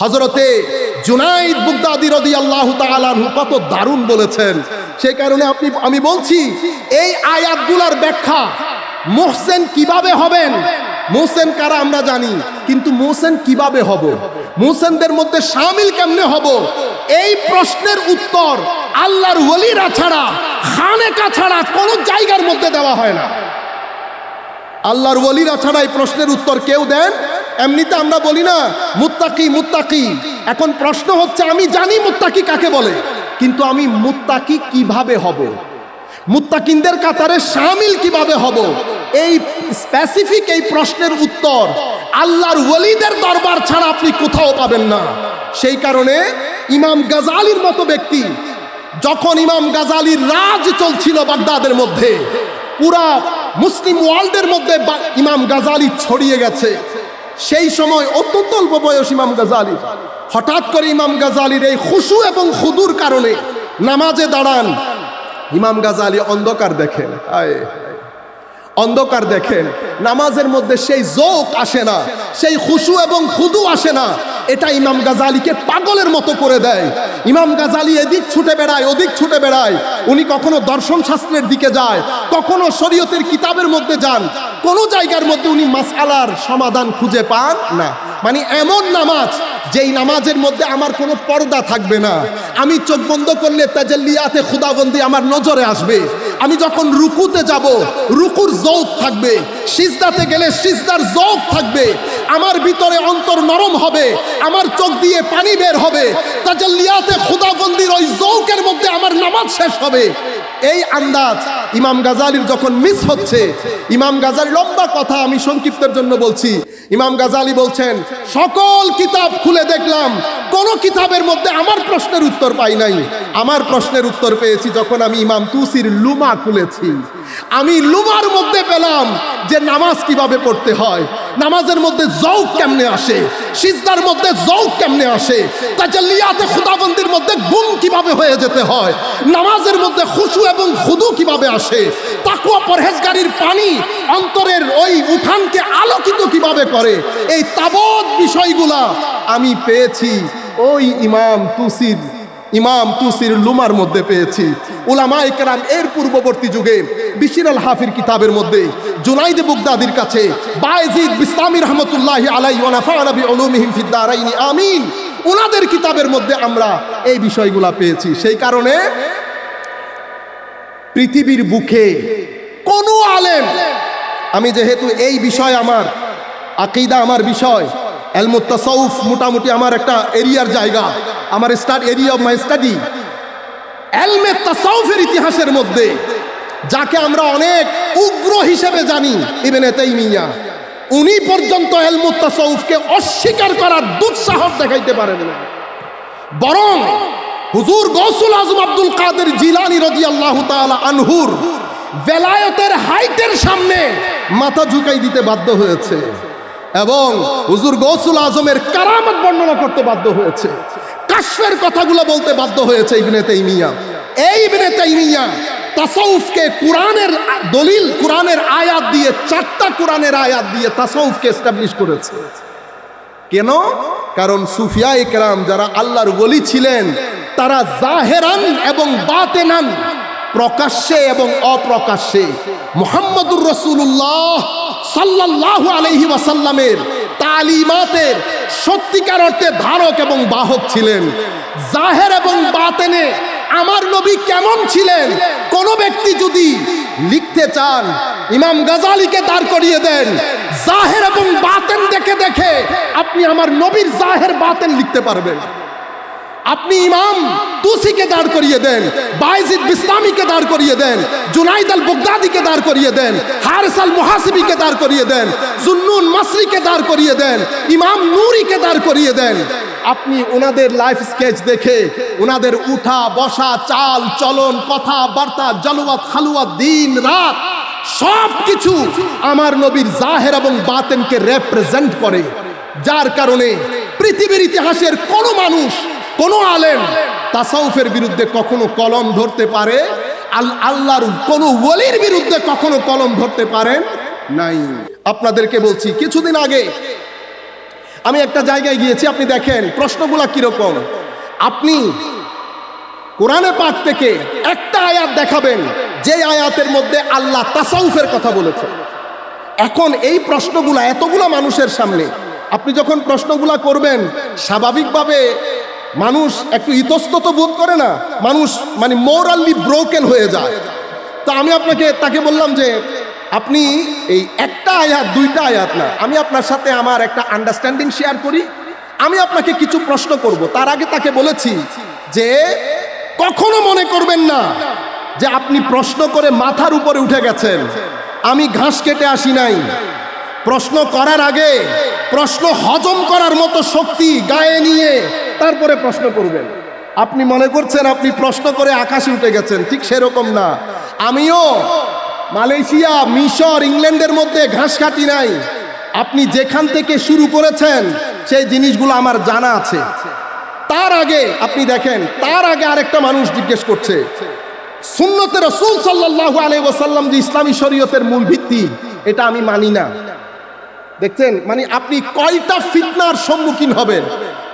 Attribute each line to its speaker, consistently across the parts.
Speaker 1: হযরতে জুনাইদ বুগদাদি রাদিয়াল্লাহু তাআলা আনহু কত দারুণ বলেছেন। সেই কারণে আমি বলছি এই আয়াতগুলোর ব্যাখ্যা মুহসিন কিভাবে হবেন, মুহসিন কারা আমরা জানি, কিন্তু মুহসিন কিভাবে হব, মুহসিনদের মধ্যে শামিল কেমনে হব, এই প্রশ্নের উত্তর আল্লাহর ওলিরা ছাড়া, খানেকা ছাড়া কোন জায়গার মধ্যে দেওয়া হয় না। আল্লাহর ওলিরা ছাড়া এই প্রশ্নের উত্তর কেউ দেন? এমনিতে আমরা বলি না মুত্তাকি মুত্তাকি। এখন প্রশ্ন হচ্ছে আমি জানি মুত্তাকি কাকে বলে, কিন্তু আমি মুত্তাকি কিভাবে হব, মুত্তাকিনদের কাতারে শামিল কিভাবে হব, এই স্পেসিফিক এই প্রশ্নের উত্তর আল্লাহর ওলিদের দরবার ছাড়া আপনি কোথাও পাবেন না। সেই কারণে ইমাম গাজালির মতো ব্যক্তি, যখন ইমাম গাজালির রাজ চলছিল বাগদাদের মধ্যে, পুরা মুসলিম ওয়ার্ল্ডের মধ্যে ইমাম গাজালি ছড়িয়ে গেছে, সেই সময় অত্যন্ত অল্প বয়স ইমাম গাজালি, হঠাৎ করে ইমাম গাজালির এই খুশু এবং খুদুর কারণে নামাজে দাঁড়ান, ইমাম গাজালি অন্ধকার দেখেন, অন্ধকার দেখেন, নামাজের মধ্যে সেই জোক আসে না, সেই খুশু এবং খুদু আসে না। এটা ইমাম গাজালিকে পাগলের মতো করে দেয়। ইমাম গাজালি এদিক ছুটে বেড়ায়, ওদিক ছুটে বেড়ায়। উনি কখনো দর্শন শাস্ত্রের দিকে যায়, কখনো শরীয়তের কিতাবের মধ্যে যান, কোন জায়গার মধ্যে উনি মাসআলার সমাধান খুঁজে পান না। মানে এমন নামাজ, যেই নামাজের মধ্যে আমার কোনো পর্দা থাকবে না, আমি চোখ বন্ধ করলে তাজাল্লিয়াতে খুদাবন্দি আমার নজরে আসবে, আমি যখন রুকুতে যাব রুকুর যৌক থাকবে, সিজদাতে গেলে সিজদার যৌক থাকবে, আমার ভিতরে অন্তর নরম হবে, আমার চোখ দিয়ে পানি বের হবে, তাজাল্লিয়াতে খুদাবন্দির ওই যৌকের মধ্যে আমার নামাজ শেষ হবে। এই আন্দাজ ইমাম গাজালির যখন মিস হচ্ছে, ইমাম গাজালি, লম্বা কথা আমি সংক্ষিপ্তের জন্য বলছি, ইমাম গাজালি বলছেন সকল কিতাব খুলে দেখলাম, কোন কিতাবের মধ্যে আমার প্রশ্নের উত্তর পাই নাই। আমার প্রশ্নের উত্তর পেয়েছি যখন আমি ইমাম তুসির লুমা খুলেছি। আমি লুমার মধ্যে পেলাম যে নামাজ কিভাবে পড়তে হয়, নামাজের মধ্যে যৌক কেমনে আসে, সিজদার মধ্যে যৌক কেমনে আসে, তাজাল্লিয়াতে খুদাবন্দির মধ্যে গুম কিভাবে হয়ে যেতে হয়, নামাজের মধ্যে খুশু এবং খুদু কিভাবে আসে, তাকওয়া পরহেজগারির পানি অন্তরের ওই উঠানকে আলোকিত কিভাবে করে, এই তাবৎ বিষয়গুলা আমি পেয়েছি ওই ইমাম তুসির লুমার মধ্যে পেয়েছি। উলামায়ে কেরাম এর পূর্ববর্তী যুগে বিশির আল হাফির কিতাবের মধ্যে, জুনাইদ বুগদাদির কাছে, বায়েজিদ বিস্তামি রহমতুল্লাহি আলাইহি ওয়া নাফা'না বিউলুমিহিম ফিদ দারাইন আমিন, ওনাদের কিতাবের মধ্যে আমরা এই বিষয়গুলা পেয়েছি। সেই কারণে পৃথিবীর বুকে কোন আলেম, আমি যেহেতু এই বিষয় আমার আকীদা, আমার বিষয় ইলমুত তাসাউফ, মোটামুটি আমার একটা এরিয়ার জায়গা, আমার এরিয়া অফ মাই স্টাডি, ইলমে তাসাউফের ইতিহাসের মধ্যে যাকে আমরা অনেক উগ্র হিসেবে জানি, ইবনে তাইমিয়া, উনি পর্যন্ত ইলমুত তাসাউফকে অস্বীকার করার দুঃসাহস দেখাইতে পারেন না। বরং হুজুর গৌসুল আজম আব্দুল কাদের জিলানী রাদিয়াল্লাহু তাআলা আনহুর বেলায়েতের হাইটের সামনে মাথা ঝুঁকাই দিতে বাধ্য হয়েছে এবং হুজুর গৌসুল আজমের কারামত বর্ণনা করতে বাধ্য হয়েছে, কাশফের কথাগুলো বলতে বাধ্য হয়েছে ইবনে তাইমিয়া। এই ইবনে তাইমিয়া তাসাউফকে কোরআনের দলিল, কোরআনের আয়াত দিয়ে, 4টা কোরআনের আয়াত দিয়ে তাসাউফকে এস্টাবলিশ করেছে। কেন? কারণ সুফিয়ায়ে কেরাম যারা আল্লাহর ওলি ছিলেন, তারা জাহেরান এবং বাতেনান, প্রকাশ্যে এবং অপ্রকাশ্যে মুহাম্মদুর রাসূলুল্লাহ সাল্লাল্লাহু আলাইহি ওয়াসাল্লামের তালিমাতের সত্যিকার অর্থে ধারক এবং বাহক ছিলেন। জাহের এবং বাতেনে আমার নবী কেমন ছিলেন, কোন ব্যক্তি যদি লিখতে চান ইমাম গাজালিকে দাঁড় করিয়ে দেন, জাহের এবং বাতেন দেখে দেখে আপনি আমার নবীর জাহের বাতেন লিখতে পারবেন। আপনি ইমাম তুসিকে দাঁড় করিয়ে দেন, বায়েজিদ বিস্তামিকে দাঁড় করিয়ে দেন, জুনাইদ আল বুগদাদিকে দাঁড় করিয়ে দেন, হারিস আল মুহাসিবিকে দাঁড় করিয়ে দেন, জুন্নুন মাসরিকে দাঁড় করিয়ে দেন, ইমাম নূরিকে দাঁড় করিয়ে দেন, আপনি ওনাদের লাইফ স্কেচ দেখে ওনাদের উঠা বসা, চাল চলন, কথা বার্তা, জলওয়াত খালুয়াত, দিন রাত সব কিছু আমার নবীর জাহের এবং বাতেনকে রিপ্রেজেন্ট করে। যার কারণে পৃথিবীর ইতিহাসের কোন মানুষ, কোন আলেম তাসাউফের বিরুদ্ধে কখনো কলম ধরতে পারে, আল্লাহর কোন ওলির বিরুদ্ধে কখনো কলম ধরতে পারেন নাই। আপনাদেরকে বলছি, কিছুদিন আগে আমি একটা জায়গায় গিয়েছি, আপনি দেখেন প্রশ্নগুলা কিরকম। আপনি কোরআনে পাক থেকে একটা আয়াত দেখাবেন যে আয়াতের মধ্যে আল্লাহ তাসাউফের কথা বলেছে। এখন এই প্রশ্নগুলা এতগুলা মানুষের সামনে আপনি যখন প্রশ্নগুলা করবেন, স্বাভাবিকভাবে মানুষ একটু ইতস্তত বোধ করে না, মানুষ মানে মোরালি ব্রোকেন হয়ে যায়। তো আমি তাকে বললাম যে আপনি এই একটা আয়াত দুইটা আয়াত না, আমি আপনার সাথে আমার একটা আন্ডারস্ট্যান্ডিং শেয়ার করি, আমি আপনাকে কিছু প্রশ্ন করব। তার আগে তাকে বলেছি যে কখনো মনে করবেন না যে আপনি প্রশ্ন করে মাথার উপরে উঠে গেছেন। আমি ঘাস কেটে আসি নাই। প্রশ্ন করার আগে প্রশ্ন হজম করার মতো শক্তি গায়ে নিয়ে তারপরে প্রশ্ন করবেন। আপনি মনে করছেন আপনি প্রশ্ন করে আকাশে উঠে গেছেন, ঠিক সেরকম না। আমিও মালয়েশিয়া, মিশর, ইংল্যান্ডের মধ্যে ঘাস কাটি নাই। আপনি যেখান থেকে শুরু করেছেন সেই জিনিসগুলো আমার জানা আছে। তার আগে আপনি দেখেন, তার আগে আরেকটা মানুষ জিজ্ঞেস করছে সুন্নতে রাসূল সাল্লাল্লাহু আলাইহি ওয়াসাল্লাম যে ইসলামী শরীয়তের মূল ভিত্তি, এটা আমি মানি না। দেখছেন, মানে আপনি কয়টা ফিতনার সম্মুখীন হবেন।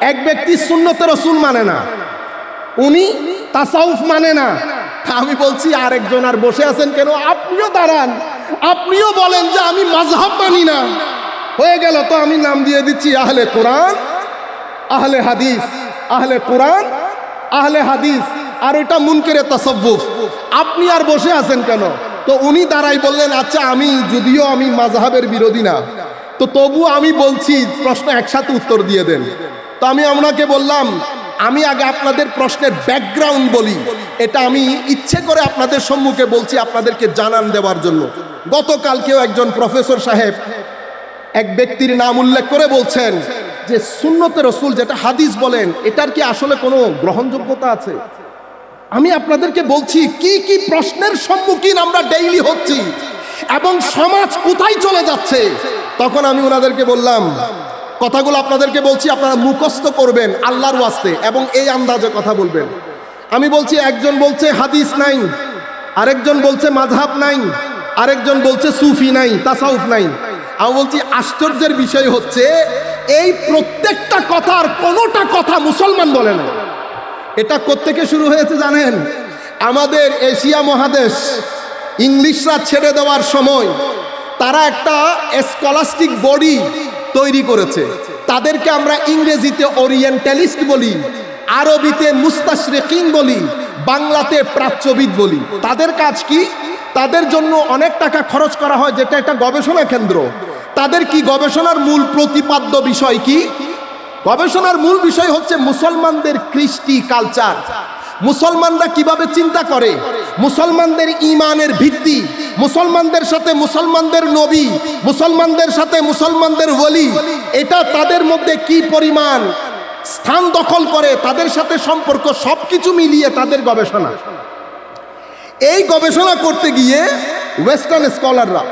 Speaker 1: এক ব্যক্তি সুন্নতে রাসূল মানে না, উনি তাসাউফ মানে না। আমি বলছি আরেকজন আর বসে আছেন কেন? আপনিও দাঁড়ান, আপনিও বলেন যে আমি মাযহাব মানি না। হয়ে গেল তো, আমি নাম দিয়ে দিচ্ছি আহলে কোরআন, আহলে হাদিস, আহলে কোরআন, আহলে হাদিস, আর ওইটা মুনকিরে তাসাব্বুফ। আপনি আর বসে আছেন কেন? তো উনি দাঁড়াই বললেন, আচ্ছা আমি যদিও আমি মাযহাবের বিরোধী না, তো তবু আমি বলছি প্রশ্ন একসাথে উত্তর দিয়ে দেন। তো আমি আপনাকে বললাম, আমি আগে আপনাদের প্রশ্নের ব্যাকগ্রাউন্ড বলি, এটা আমি ইচ্ছে করে আপনাদের সম্মুখে বলছি আপনাদেরকে জানান দেওয়ার জন্য। গতকালকেও একজন প্রফেসর সাহেব এক ব্যক্তির নাম উল্লেখ করে বলছেন যে সুন্নতে রাসূল যেটা হাদিস বলেন, এটার কি আসলে কোনো গ্রহণযোগ্যতা আছে? আমি আপনাদেরকে বলছি কি কি প্রশ্নের সম্মুখীন আমরা ডেইলি হচ্ছি এবং সমাজ কোথায় চলে যাচ্ছে। তখন আমি ওনাদেরকে বললাম, কথাগুলো আপনাদেরকে বলছি, আপনারা মুখস্থ করবেন আল্লাহর ওয়াস্তে এবং এই আন্দাজে কথা বলবেন। আমি বলছি, একজন বলছে হাদিস নাই, আরেকজন বলছে মাযহাব নাই, আরেকজন বলছে সুফি নাই, তাসাউফ নাই। আমি বলছি আশ্চর্যের বিষয় হচ্ছে এই প্রত্যেকটা কথার কোনোটা কথা মুসলমান বলে না। এটা কোত্থেকে শুরু হয়েছে জানেন? আমাদের এশিয়া মহাদেশ ইংলিশরা ছেড়ে দেওয়ার সময় তারা একটা স্কলাস্টিক বডি তৈরি করেছে। তাদেরকে আমরা ইংরেজিতে ওরিয়েন্টালিস্ট বলি, আরবিতে মুস্তাশরিকিন বলি, বাংলাতে প্রাচ্যবিদ বলি। তাদের কাজ কি? তাদের জন্য অনেক টাকা খরচ করা হয়, যেটা একটা গবেষণা কেন্দ্র। তাদের কি গবেষণার মূল প্রতিপাদ্য বিষয় কি? গবেষণার মূল বিষয় হচ্ছে মুসলমানদের কৃষ্টি কালচার, মুসলমানরা কিভাবে চিন্তা করে, মুসলমানদের ঈমানের ভিত্তি, মুসলমানদের সাথে মুসলমানদের নবী, মুসলমানদের সাথে মুসলমানদের ওলি, এটা তাদের মধ্যে কি পরিমাণ স্থান দখল করে, তাদের সাথে সম্পর্ক, সবকিছু মিলিয়ে তাদের গবেষণা। এই গবেষণা করতে গিয়ে ওয়েস্টার্ন স্কলাররা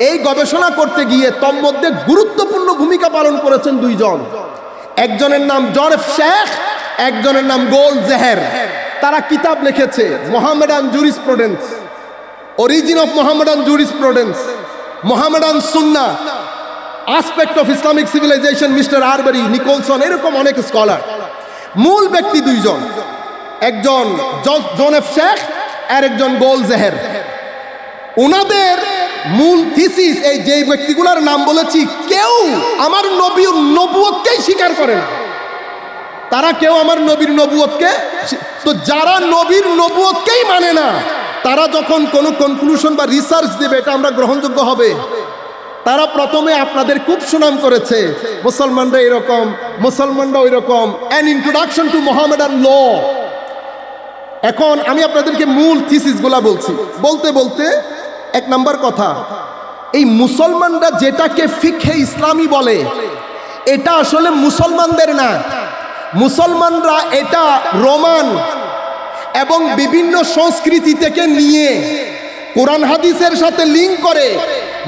Speaker 1: এই গবেষণা করতে গিয়ে তন্মধ্যে গুরুত্বপূর্ণ ভূমিকা পালন করেছেন দুইজন। একজনের নাম জন এফ শেখ, একজনের নাম গোল্ডজেহের। তারা কিতাব লিখেছে Mohammedan jurisprudence, origin of Mohammedan jurisprudence, Mohammedan Sunnah, aspect of Islamic civilization, mister Arberry, Nicholson, এরকম অনেক স্কলার। মূল ব্যক্তি দুইজন, একজন জন এফ শেখ আর একজন গোল্ডজেহের। ওনাদের মূল থিসিস, এই যে ব্যক্তিগুলোর নাম বলেছি, কেউ আমার নবীর নবুয়তকেই স্বীকার করে না। তারা কেউ আমার নবীর নবুয়তকে, তো যারা নবীর নবুয়তকেই মানে না, তারা যখন কোনো কনক্লুশন বা রিসার্চ দেবে এটা আমরা গ্রহণযোগ্য হবে। তারা প্রথমে আপনাদের খুব সুনাম করেছে, মুসলমানরা এরকম, মুসলমানরা ওই রকম, অ্যান ইন্ট্রোডাকশন টু মোহামেডান ল। এখন আমি আপনাদেরকে মূল থিসিসগুলা বলছি। বলতে বলতে এক নাম্বার কথা, এই মুসলমানরা যেটাকে ফিকহে ইসলামী বলে, এটা আসলে মুসলমানদের না। মুসলমানরা এটা রোমান এবং বিভিন্ন সংস্কৃতি থেকে নিয়ে কোরআন হাদিসের সাথে লিঙ্ক করে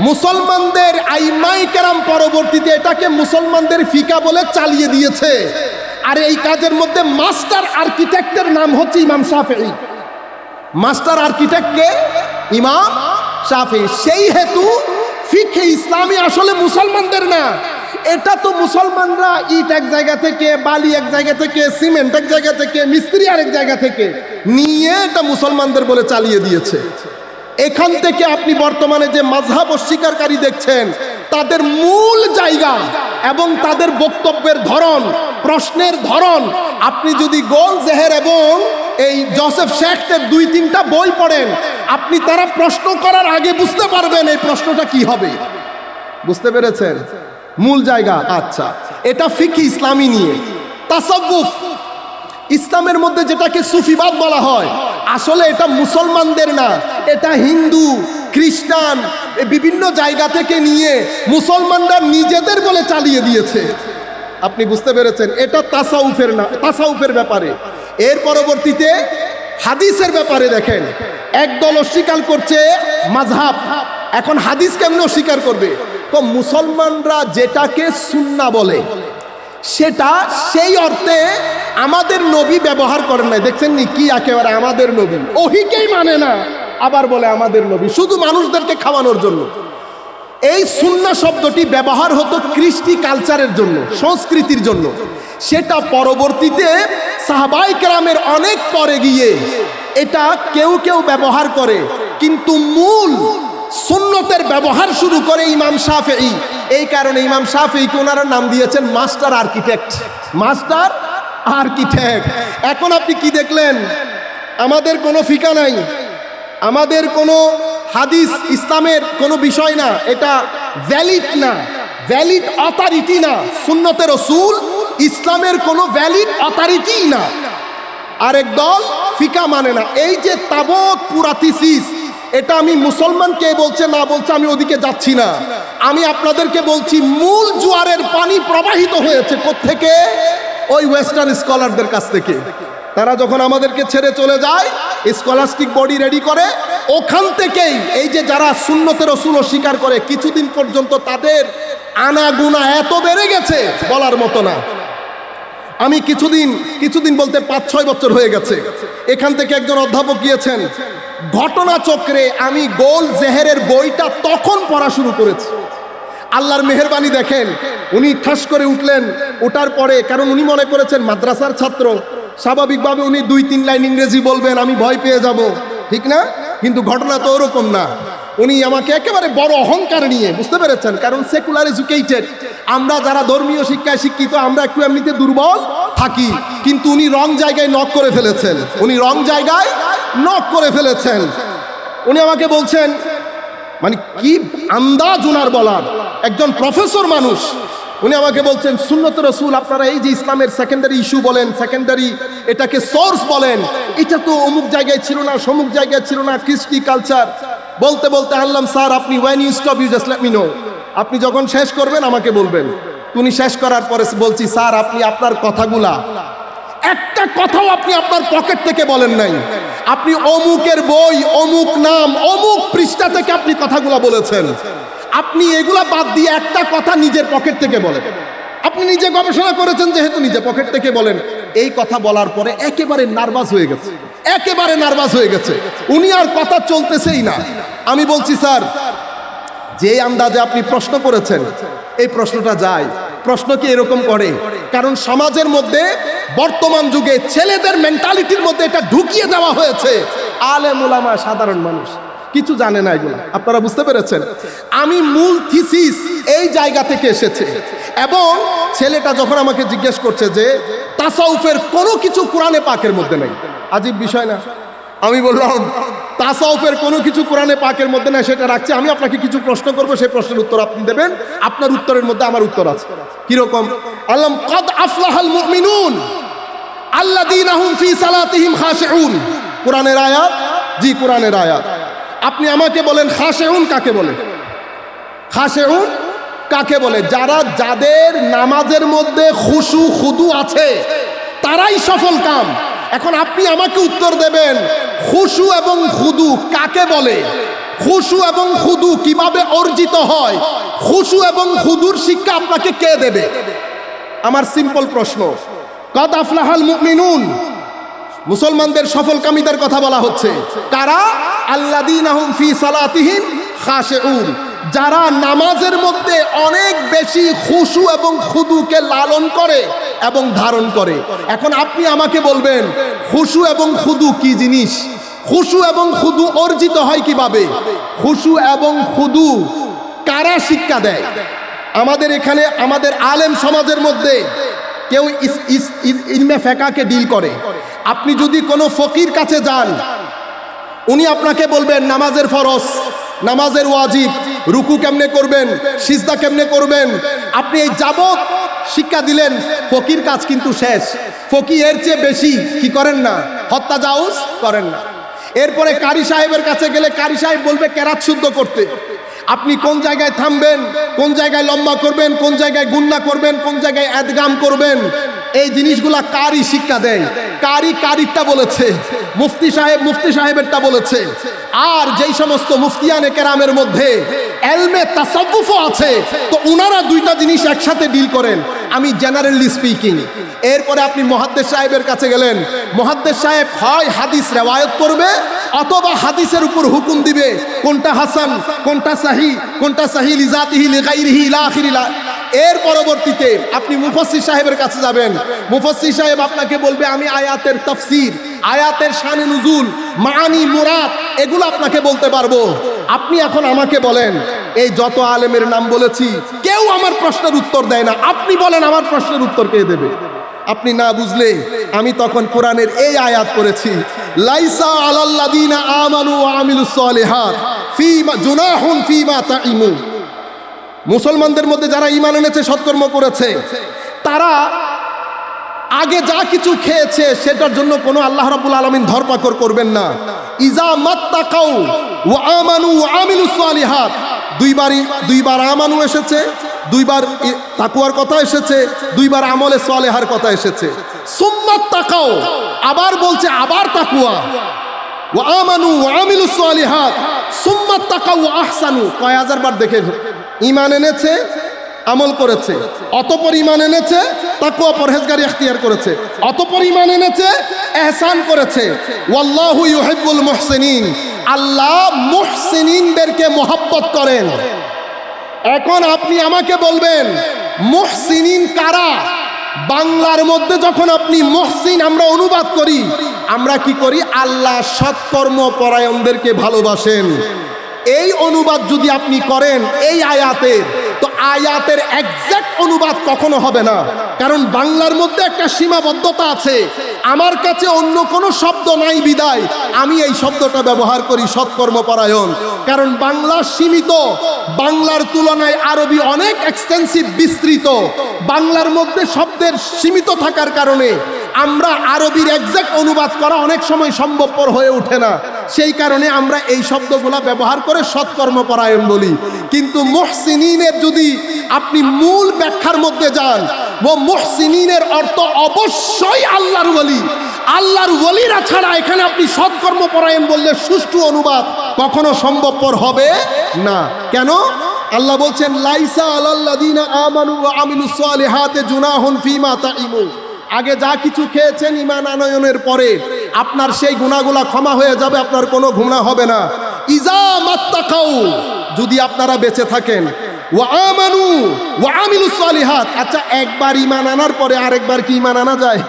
Speaker 1: মুসলমানদের আইমায়ে কেরাম পরবর্তীতে এটাকে মুসলমানদের ফিকা বলে চালিয়ে দিয়েছে। আর এই কাজের মধ্যে মাস্টার আর্কিটেক্টের নাম হচ্ছে ইমাম শাফেঈ। মাস্টার আর্কিটেক্টকে ইমাম শাফেঈ। সেই হেতু ফিকহে ইসলামী আসলে মুসলমানদের না, এটা তো মুসলমানরা ইট এক জায়গা থেকে, বালি এক জায়গা থেকে, সিমেন্ট এক জায়গা থেকে, মিস্ত্রি আরেক জায়গা থেকে নিয়ে এটা মুসলমানদের বলে চালিয়ে দিয়েছে। এখান থেকে আপনি বর্তমানে যে মাযহাব অস্বীকারী দেখছেন, তাদের মূল জায়গা এবং তাদের বক্তব্যের ধরন, প্রশ্নের ধরন, আপনি যদি গোল জেহের এবং এই জোসেফ শেখের 2-3টা বই পড়েন, আপনি তারা প্রশ্ন করার আগে বুঝতে পারবেন এই প্রশ্নটা কি হবে। বুঝতে পেরেছেন? মূল জায়গা। আচ্ছা, এটা ফিকহ ইসলামী নিয়ে। তাসাউফ ইসলামের মধ্যে যেটাকে সুফিবাদ বলা হয়, আসলে এটা মুসলমানদের না, এটা হিন্দু, খ্রিস্টান, বিভিন্ন জায়গা থেকে নিয়ে মুসলমানরা নিজেদের বলে চালিয়ে দিয়েছে। আপনি বুঝতে পেরেছেন? এটা তাসাউফের না, তাসাউফের ব্যাপারে। এর পরবর্তীতে হাদিসের ব্যাপারে দেখেন, একদল অস্বীকার করছে মাযহাব। এখন হাদিস কেমনে অস্বীকার করবে? তো মুসলমানরা যেটাকে সুন্নাহ বলে সেটা সেই অর্থে আমাদের নবী ব্যবহার করেন নাই। দেখছেন নি কি একেবারে আমাদের নবী, ওহিকেই মানে না, আবার বলে আমাদের নবী, শুধু মানুষদেরকে খাওয়ানোর জন্য। এই সুন্নাহ শব্দটি ব্যবহার হতো কৃষ্টি কালচারের জন্য, সংস্কৃতির জন্য। সেটা পরবর্তীতে সাহাবায়ে কেরামের অনেক পরে গিয়ে এটা কেউ কেউ ব্যবহার করে, কিন্তু মূল সুন্নতের ব্যবহার শুরু করে ইমাম শাফেঈ। এই কারণে ইমাম শাফেঈকে ওনারা নাম দিয়েছেন মাস্টার আর্কিটেক্ট। Master architect. এখন আপনি কি দেখলেন? আমাদের কোনো ফিকা নাই, আমাদের কোনো হাদিস ইসলামের কোনো বিষয় না, এটা ভ্যালিড না, ভ্যালিড অথরিটি না। সুন্নতে রাসূল ইসলামের কোনো ভ্যালিড অথরিটি না। আরেক দল ফিকা মানে না। এই যে তাবত পুরা থিসিস, এটা আমি মুসলমান কে বলছে না বলছে আমি ওদিকে যাচ্ছি না। আমি আপনাদেরকে বলছি মূল জোয়ারের পানি প্রবাহিত হয়েছে কোত্থেকে? ওই ওয়েস্টার্ন স্কলারদের কাছ থেকে। তারা যখন আমাদেরকে ছেড়ে চলে যায়, স্কলাস্টিক বডি রেডি করে, ওখান থেকেই এই যে যারা সুন্নতে রাসূল অস্বীকার করে, কিছুদিন পর্যন্ত তাদের আনাগুনা এত বেড়ে গেছে বলার মতো না। আমি কিছুদিন বলতে 5-6 বছর হয়ে গেছে, এখান থেকে একজন অধ্যাপক গিয়েছেন ঘটনা চক্রে। আমি গোল জেহেরের বইটা তখন পড়া শুরু করেছি। আল্লাহর মেহেরবানি দেখেন, উনি ঠাস করে উঠলেন। ওঠার পরে, কারণ উনি মনে করেছেন মাদ্রাসার ছাত্র, স্বাভাবিকভাবে উনি 2-3 লাইন ইংরেজি বলবেন, আমি ভয় পেয়ে যাব, ঠিক না? কিন্তু ঘটনা তো ওরকম না। উনি আমাকে একেবারে বড় অহংকার নিয়ে, বুঝতে পেরেছেন, কারণ সেকুলার এডুকেটেড, আমরা যারা ধর্মীয় শিক্ষায় শিক্ষিত, আমরা একটু এমনিতে দুর্বল থাকি। কিন্তু উনি রং জায়গায় নক করে ফেলেছেন, উনি রং জায়গায় নক করে ফেলেছেন। উনি আমাকে বলছেন, মানে কি আন্দাজ উনার বলার, একজন প্রফেসর মানুষ। উনি আমাকে বলছেন, সুন্নত রাসূল আপনারা এই যে ইসলামের সেকেন্ডারি ইস্যু বলেন, সেকেন্ডারি এটাকে সোর্স বলেন, এটা তো অমুক জায়গায় ছিল না, সমুক জায়গায় ছিল না, কৃষ্টি কালচার। বলতে বলতে আনলাম, স্যার আপনি when you stop you just let me know, আপনি যখন শেষ করবেন আমাকে বলবেন। উনি শেষ করার পরে বলছি, স্যার আপনি আপনার কথাগুলা একটা কথাও আপনি আপনার পকেট থেকে বলেন নাই। আপনি অমুকের বই, অমুক নাম, অমুক পৃষ্ঠা থেকে আপনি কথাগুলা বলেছেন। আপনি এগুলা বাদ দিয়ে একটা কথা নিজের পকেট থেকে বলেন। আপনি নিজে গবেষণা করেছেন যেহেতু নিজে পকেট থেকে বলেন। এই কথা বলার পরে একেবারে নার্ভাস হয়ে গেছে, একেবারে নার্ভাস হয়ে গেছে। উনি আর কথা চলতেছেই না। আমি বলছি, স্যার যে আন্দাজে আপনি প্রশ্ন করেছেন, এই প্রশ্নটা যায়, প্রশ্ন কি এরকম করে? কারণ সমাজের মধ্যে বর্তমান যুগে ছেলেদের মেন্টালিটির মধ্যে এটা ঢুকিয়ে দেওয়া হয়েছে। আলেম ওলামা সাধারণ মানুষ কিছু জানে না এগুলো, আপনারা বুঝতে পেরেছেন? আমি মূল থিসিস এই জায়গা থেকে এসেছে। এবং ছেলেটা যখন আমাকে জিজ্ঞেস করছে যে তাসাউফের কোনো কিছু কোরআনে পাকের মধ্যে নেই, আজীব বিষয় না? আমি বললাম তাসাউফের কোনো কিছু কোরআনে পাকের মধ্যে না, সেটা রাখছি। আমি আপনাকে কিছু প্রশ্ন করব, সেই প্রশ্নের উত্তর আপনি দেবেন। আপনার উত্তরের মধ্যে আমার উত্তর আছে। কিরকম? আল্লাহ কদ আফলাহাল মুমিনুন আল্লাযীনা হুম ফি সালাতিহিম খাশিউন। কোরআনের আয়াত, জি কোরআনের আয়াত। আপনি আমাকে বলেন খাশিউন কাকে বলে? খাশিউন কাকে বলে? যাদের নামাজের মধ্যে খুশু খুদু আছে তারাই সফল কাম। এখন আপনি আমাকে উত্তর দেবেন খুশু এবং খুদু কাকে বলে, খুশু এবং খুদু কিভাবে অর্জিত হয়, খুশু এবং খুদুর শিক্ষা আপনাকে কে দেবে? আমার সিম্পল প্রশ্ন। কদ আফলাহাল মুমিনুন, মুসলমানদের সফলকামীদের কথা বলা হচ্ছে। কারা? আল্লাযীনা হুম ফি সালাতিহিম খাশিউন, যারা নামাজের মধ্যে অনেক বেশি খুশু এবং খুদুকে লালন করে এবং ধারণ করে। এখন আপনি আমাকে বলবেন খুশু এবং খুদু কি জিনিস? খুশু এবং খুদু অর্জিত হয় কিভাবে? খুশু এবং খুদু কারা শিক্ষা দেয়? আমাদের এখানে আমাদের আলেম সমাজের মধ্যে কেউ ইলমে ফিকহকে ডিল করে। আপনি যদি কোনো ফকির কাছে যান, উনি আপনাকে বলবেন নামাজের ফরজ, নামাজের ওয়াজিব, রুকু কেমনে করবেন, সিজদা কেমনে করবেন। আপনি এই যাবত শিক্ষা দিলেন, ফকির কাজ কিন্তু শেষ। ফকির এর চেয়ে বেশি কি করেন না, হত্যাজাউজ করেন না। এরপরে কারি সাহেবের কাছে গেলে কারি সাহেব বলবে কেরাত শুদ্ধ করতে। আপনি কোন জায়গায় থামবেন, কোন জায়গায় লম্বা করবেন, কোন জায়গায় গুন্না করবেন, কোন জায়গায় এদগাম করবেন, এই জিনিসগুলা কারি শিক্ষা দেয়। কারিরটা বলেছে, মুফতি সাহেবেরটা বলেছে। আর যেই সমস্ত মুফতিয়ানে কেরামের মধ্যে এলমে তাসাউফও আছে, তো উনারা দুইটা জিনিস একসাথে ডিল করেন। আমি জেনারেলি স্পিকিং। এরপরে আপনি মুহাদ্দিস সাহেবের কাছে গেলেন, মুহাদ্দিস সাহেব হয় হাদিস রিওয়ায়াত করবে অথবা হাদিসের উপর হুকুম দিবে কোনটা হাসান, কোনটা সহিহ লিজাতিহি লিগাইরিহি ইলা আখিরিলা। এর পরবর্তীতে আপনি মুফাসসির সাহেবের কাছে যাবেন, মুফাসসির সাহেব আপনাকে বলবে আমি আয়াতের তাফসীর, আয়াতের শানে নুজুল, মানি মুরাদ এগুলো আপনাকে বলতে পারবো। আপনি এখন আমাকে বলেন, এই যত আলেমের নাম বলেছি কেউ আমার প্রশ্নের উত্তর দেয় না, আপনি বলেন আমার প্রশ্নের উত্তর কে দেবে? আপনি না বুঝলে আমি তখন কোরআনের এই আয়াত পড়েছি, লাইসা আলাল্লাযিনা আমানু ওয়া আমিলুস সালিহাত ফীমা জুনাহুন ফীমা তাইমু। মুসলমানদের মধ্যে যারা ঈমান এনেছে, সৎকর্ম করেছে, তারা আগে যা কিছু খেয়েছে সেটার জন্য কোনো আল্লাহ রাব্বুল আলামিন ধরপাকড় করবেন না। ইজা মাত্তাকাউ ওয়া আমানু ওয়া আমিলুস সালিহাত, দুইবার আমানু এসেছে, দুইবার তাকওয়ার কথা এসেছে, দুইবার আমলে সালেহার কথা এসেছে। সুম্মাত তাকাও, আবার বলছে আবার তাকওয়া, ওয়া আমানু ওয়া আমিলুস সালিহাত সুম্মাত তাকাও ওয়া আহসানু। কয় হাজার বার দেখে ঈমান এনেছে, আমল করেছে, অতঃপর ঈমান এনেছে, তাকওয়া পরহেজগারি ইখতিয়ার করেছে, অতঃপর ঈমান এনেছে, ইহসান করেছে। ওয়াল্লাহু ইউহিব্বুল মুহসিনিন, আল্লাহ মুহসিনিনদেরকে মহব্বত করেন। এখন আপনি আমাকে বলবেন মুহসিনিন কারা? বাংলার মধ্যে যখন আপনি মুহসিন আমরা অনুবাদ করি, আমরা কি করি? আল্লাহ সৎকর্ম পরায়ণদেরকে ভালোবাসেন। এই অনুবাদ যদি আপনি করেন এই আয়াতের, তো আয়াতের এক্সাক্ট অনুবাদ কখনো হবে না, কারণ বাংলার মধ্যে একটা সীমাবদ্ধতা আছে। আমার কাছে অন্য কোনো শব্দ নাই বিদায় আমি এই শব্দটা ব্যবহার করি, সৎকর্মপরায়ণ। কারণ বাংলা সীমিত, বাংলার তুলনায় আরবি অনেক এক্সটেন্সিভ, বিস্তৃত। বাংলার মধ্যে শব্দের সীমিত থাকার কারণে আমরা আরবির এক্সাক্ট অনুবাদ করা অনেক সময় সম্ভবপর হয়ে ওঠে না। সেই কারণে আমরা এই শব্দগুলো ব্যবহার করে সৎকর্মপরায়ণ বলি। কিন্তু মুহসিনিনের যদি আপনি মূল ব্যাখ্যার মধ্যে যান, ও মুহসিনিনের অর্থ অবশ্যই আল্লাহর ওলি। আল্লাহর ওলিরা ছাড়া এখানে আপনি সৎকর্মপরায়ণ বললে সুষ্ঠু অনুবাদ কখনো সম্ভবপর হবে না। কেন? আল্লাহ বলছেন লাইসা আলাল্লাযিনা আমানু ওয়া আমিলুস সালিহাতি জুনাহুন ফীমা তাইমু। আগে যা কিছু খেয়েছেন ঈমান আনয়নের পরে আপনার সেই গুনাহগুলা ক্ষমা হয়ে যাবে, আপনার কোনো গুনাহ হবে না। ইজা মাত্তাকাউ, যদি আপনারা বেঁচে থাকেন, ওয়া আমানু ওয়া আমিলুস সালিহাত। আচ্ছা, একবার ঈমান আনার পরে আরেকবার কি ঈমান আনা যায়?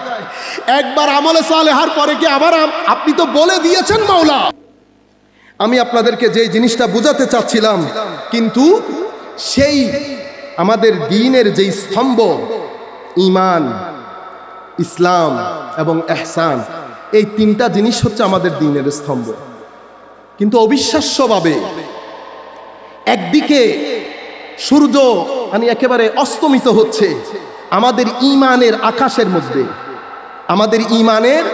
Speaker 1: একবার আমলে সালেহার পরে কি আবার? আপনি তো বলে দিয়েছেন মাওলা। আমি আপনাদেরকে যে জিনিসটা বোঝাতে চাচ্ছিলাম, কিন্তু সেই আমাদের দ্বীনের যেই স্তম্ভ ঈমান, ইসলাম এবং ইহসান, এই তিনটা জিনিস হচ্ছে আমাদের দ্বীনের স্তম্ভ। কিন্তু অবিশ্বাস্যভাবে একদিকে সূর্য একেবারে অস্তমিত হচ্ছে আমাদের ঈমানের আকাশের মধ্যে, আমাদের ঈমানের